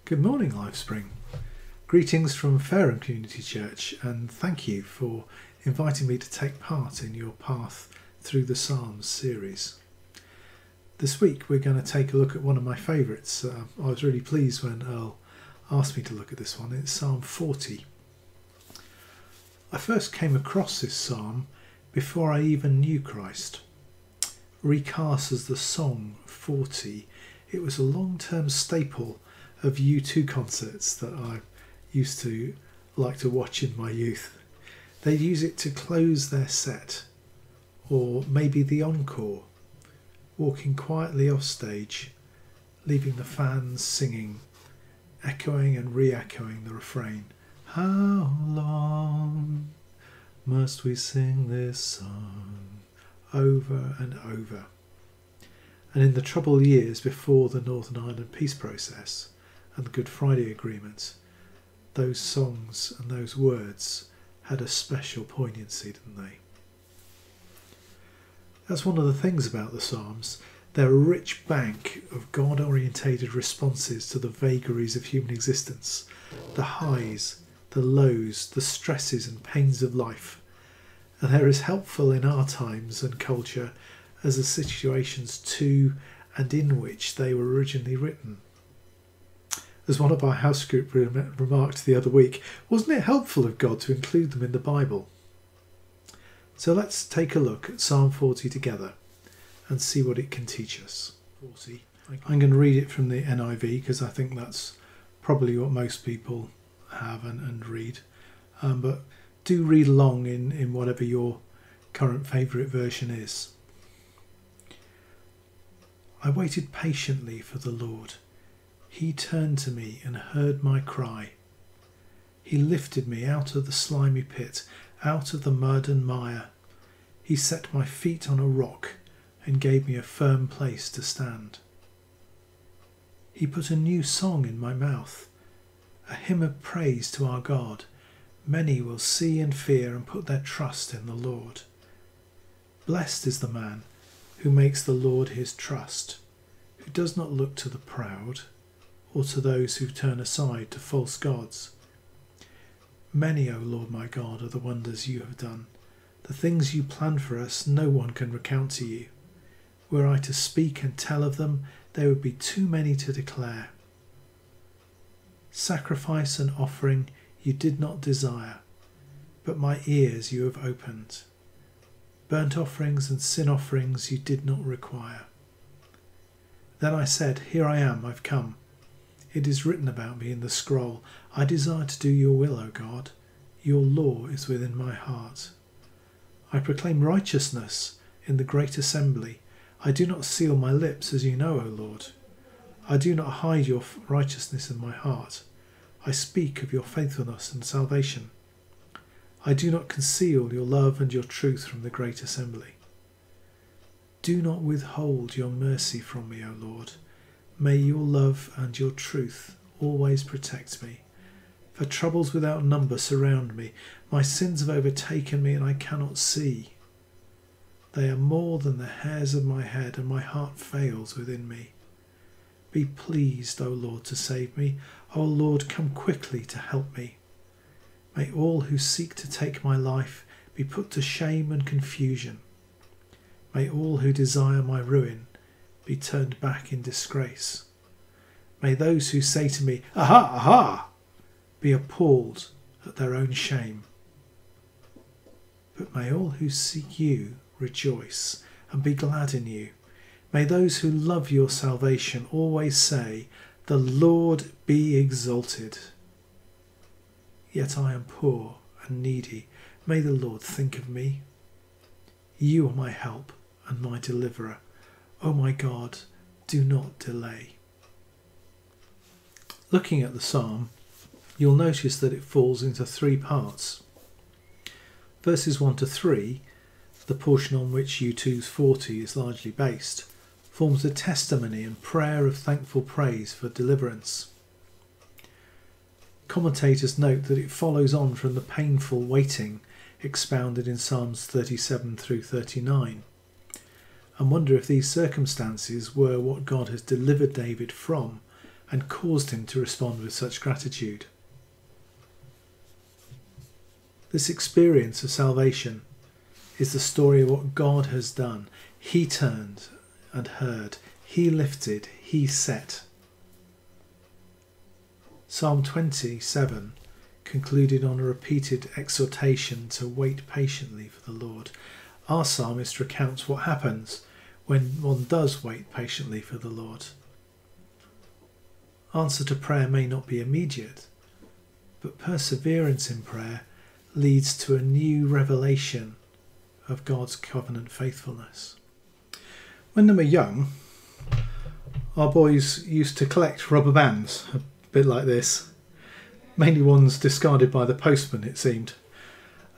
Good morning, Livespring. Greetings from Fareham Community Church, and thank you for inviting me to take part in your Path Through the Psalms series. This week we're going to take a look at one of my favourites. I was really pleased when Earl asked me to look at this one. It's Psalm 40. I first came across this psalm before I even knew Christ. Recast as the song 40, it was a long-term staple of U2 concerts that I used to like to watch in my youth. They'd use it to close their set, or maybe the encore, walking quietly off stage, leaving the fans singing, echoing and re-echoing the refrain. How long must we sing this song over and over? And in the troubled years before the Northern Ireland peace process and the Good Friday Agreement, those songs and those words had a special poignancy, didn't they? That's one of the things about the Psalms. They're a rich bank of God-orientated responses to the vagaries of human existence, the highs, the lows, the stresses and pains of life. And they're as helpful in our times and culture as the situations to and in which they were originally written. As one of our house group remarked the other week, wasn't it helpful of God to include them in the Bible? So let's take a look at Psalm 40 together and see what it can teach us. 40. I'm going to read it from the NIV because I think that's probably what most people have and read. But do read along in whatever your current favourite version is. I waited patiently for the Lord. He turned to me and heard my cry. He lifted me out of the slimy pit, out of the mud and mire. He set my feet on a rock and gave me a firm place to stand. He put a new song in my mouth, a hymn of praise to our God. Many will see and fear and put their trust in the Lord. Blessed is the man who makes the Lord his trust, who does not look to the proud, or to those who turn aside to false gods. Many, O Lord my God, are the wonders you have done. The things you planned for us no one can recount to you. Were I to speak and tell of them, they would be too many to declare. Sacrifice and offering you did not desire, but my ears you have opened. Burnt offerings and sin offerings you did not require. Then I said, Here I am, I've come. It is written about me in the scroll. I desire to do your will, O God. Your law is within my heart. I proclaim righteousness in the great assembly. I do not seal my lips, as you know, O Lord. I do not hide your righteousness in my heart. I speak of your faithfulness and salvation. I do not conceal your love and your truth from the great assembly. Do not withhold your mercy from me, O Lord. May your love and your truth always protect me. For troubles without number surround me. My sins have overtaken me and I cannot see. They are more than the hairs of my head and my heart fails within me. Be pleased, O Lord, to save me. O Lord, come quickly to help me. May all who seek to take my life be put to shame and confusion. May all who desire my ruin be turned back in disgrace. May those who say to me, Aha, aha, be appalled at their own shame. But may all who seek you rejoice and be glad in you. May those who love your salvation always say, The Lord be exalted. Yet I am poor and needy. May the Lord think of me. You are my help and my deliverer. O my God, do not delay. Looking at the psalm, you'll notice that it falls into three parts. Verses 1 to 3, the portion on which U2's 40 is largely based, forms a testimony and prayer of thankful praise for deliverance. Commentators note that it follows on from the painful waiting expounded in Psalms 37 through 39, and wonder if these circumstances were what God has delivered David from and caused him to respond with such gratitude. This experience of salvation is the story of what God has done. He turned and heard. He lifted. He set. Psalm 27 concluded on a repeated exhortation to wait patiently for the Lord. Our psalmist recounts what happens when one does wait patiently for the Lord. Answer to prayer may not be immediate, but perseverance in prayer leads to a new revelation of God's covenant faithfulness. When they were young, our boys used to collect rubber bands, a bit like this, mainly ones discarded by the postman, it seemed.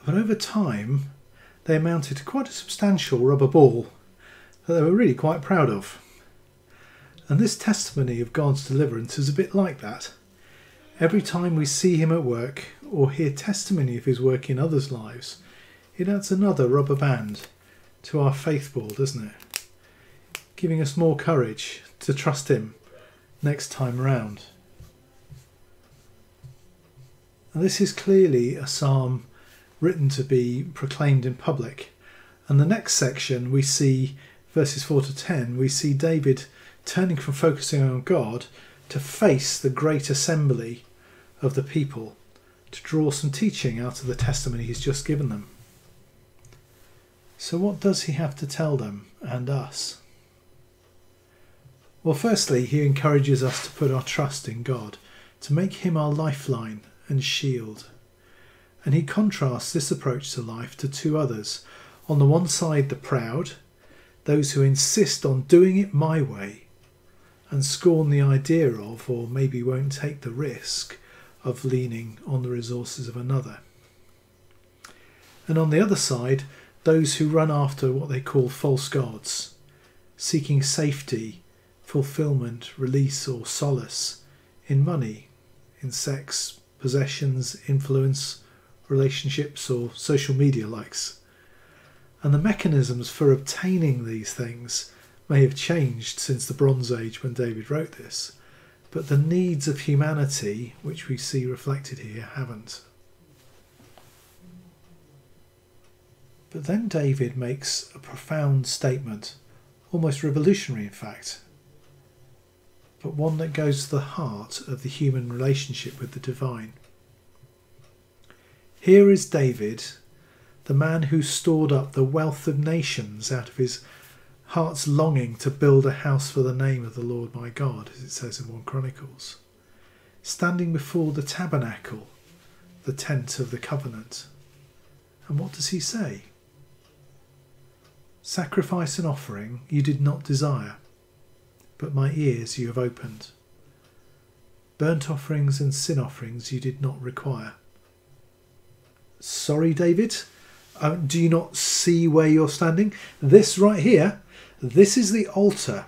But over time, they amounted to quite a substantial rubber ball that they were really quite proud of. And this testimony of God's deliverance is a bit like that. Every time we see him at work or hear testimony of his work in others' lives, it adds another rubber band to our faith ball, doesn't it? Giving us more courage to trust him next time around. And this is clearly a psalm written to be proclaimed in public. And the next section we see, verses 4 to 10, we see David turning from focusing on God to face the great assembly of the people, to draw some teaching out of the testimony he's just given them. So what does he have to tell them and us? Well, firstly, he encourages us to put our trust in God, to make him our lifeline and shield. And he contrasts this approach to life to two others. On the one side, the proud, those who insist on doing it my way and scorn the idea of, or maybe won't take the risk of, leaning on the resources of another. And on the other side, those who run after what they call false gods, seeking safety, fulfillment, release or solace in money, in sex, possessions, influence, relationships or social media likes. And the mechanisms for obtaining these things may have changed since the Bronze Age when David wrote this, but the needs of humanity, which we see reflected here, haven't. But then David makes a profound statement, almost revolutionary in fact, but one that goes to the heart of the human relationship with the divine. Here is David, the man who stored up the wealth of nations out of his heart's longing to build a house for the name of the Lord my God, as it says in 1 Chronicles, standing before the tabernacle, the tent of the covenant. And what does he say? Sacrifice and offering you did not desire, but my ears you have opened. Burnt offerings and sin offerings you did not require. Sorry, David, do you not see where you're standing? This right here, this is the altar.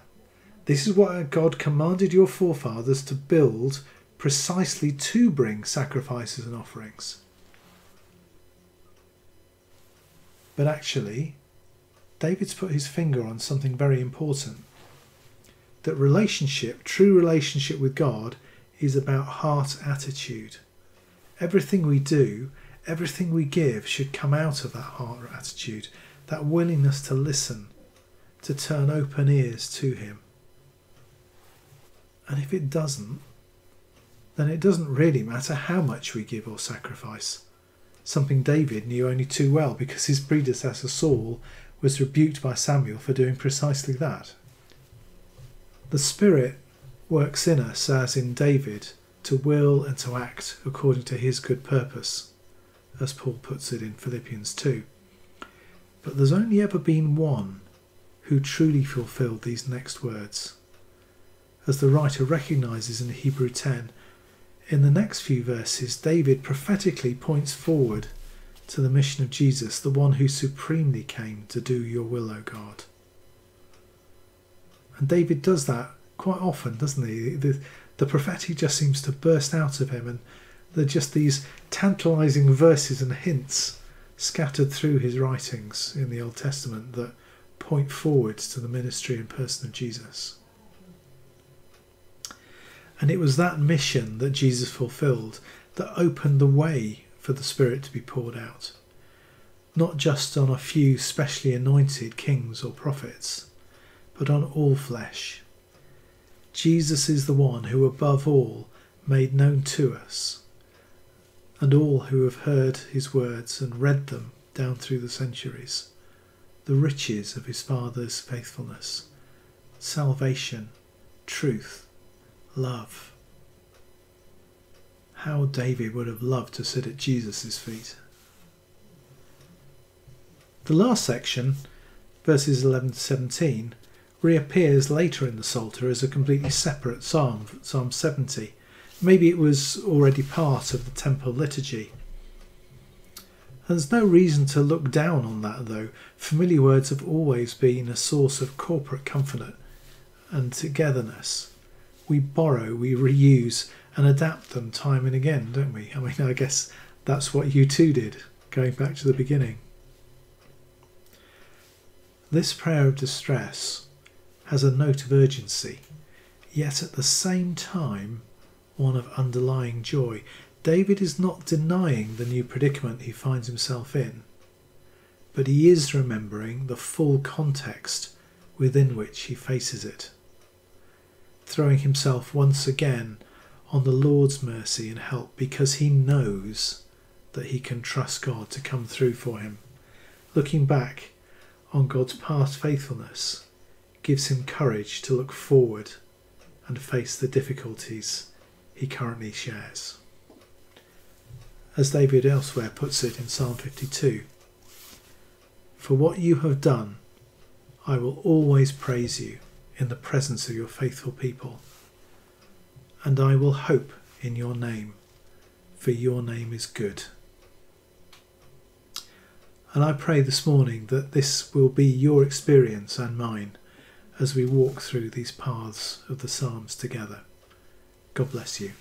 This is what God commanded your forefathers to build precisely to bring sacrifices and offerings. But actually, David's put his finger on something very important. That relationship, true relationship with God, is about heart attitude. Everything we do, everything we give should come out of that heart attitude, that willingness to listen, to turn open ears to him. And if it doesn't, then it doesn't really matter how much we give or sacrifice. Something David knew only too well, because his predecessor Saul was rebuked by Samuel for doing precisely that. The Spirit works in us, as in David, to will and to act according to his good purpose, as Paul puts it in Philippians 2. But there's only ever been one who truly fulfilled these next words. As the writer recognises in Hebrew 10, in the next few verses, David prophetically points forward to the mission of Jesus, the one who supremely came to do your will, O God. And David does that quite often, doesn't he? The prophetic just seems to burst out of him, and there are just these tantalising verses and hints scattered through his writings in the Old Testament that point forward to the ministry and person of Jesus. And it was that mission that Jesus fulfilled that opened the way for the Spirit to be poured out, not just on a few specially anointed kings or prophets, but on all flesh. Jesus is the one who above all made known to us, and all who have heard his words and read them down through the centuries, the riches of his Father's faithfulness, salvation, truth, love. How David would have loved to sit at Jesus' feet. The last section, verses 11 to 17, reappears later in the Psalter as a completely separate psalm, Psalm 70. Maybe it was already part of the temple liturgy. And there's no reason to look down on that, though. Familiar words have always been a source of corporate comfort and togetherness. We borrow, we reuse and adapt them time and again, don't we? I mean, I guess that's what you two did, going back to the beginning. This prayer of distress has a note of urgency, yet at the same time one of underlying joy. David is not denying the new predicament he finds himself in, but he is remembering the full context within which he faces it, throwing himself once again on the Lord's mercy and help because he knows that he can trust God to come through for him. Looking back on God's past faithfulness gives him courage to look forward and face the difficulties he currently shares. As David elsewhere puts it in Psalm 52, "For what you have done, I will always praise you in the presence of your faithful people, and I will hope in your name, for your name is good." And I pray this morning that this will be your experience and mine as we walk through these paths of the Psalms together. God bless you.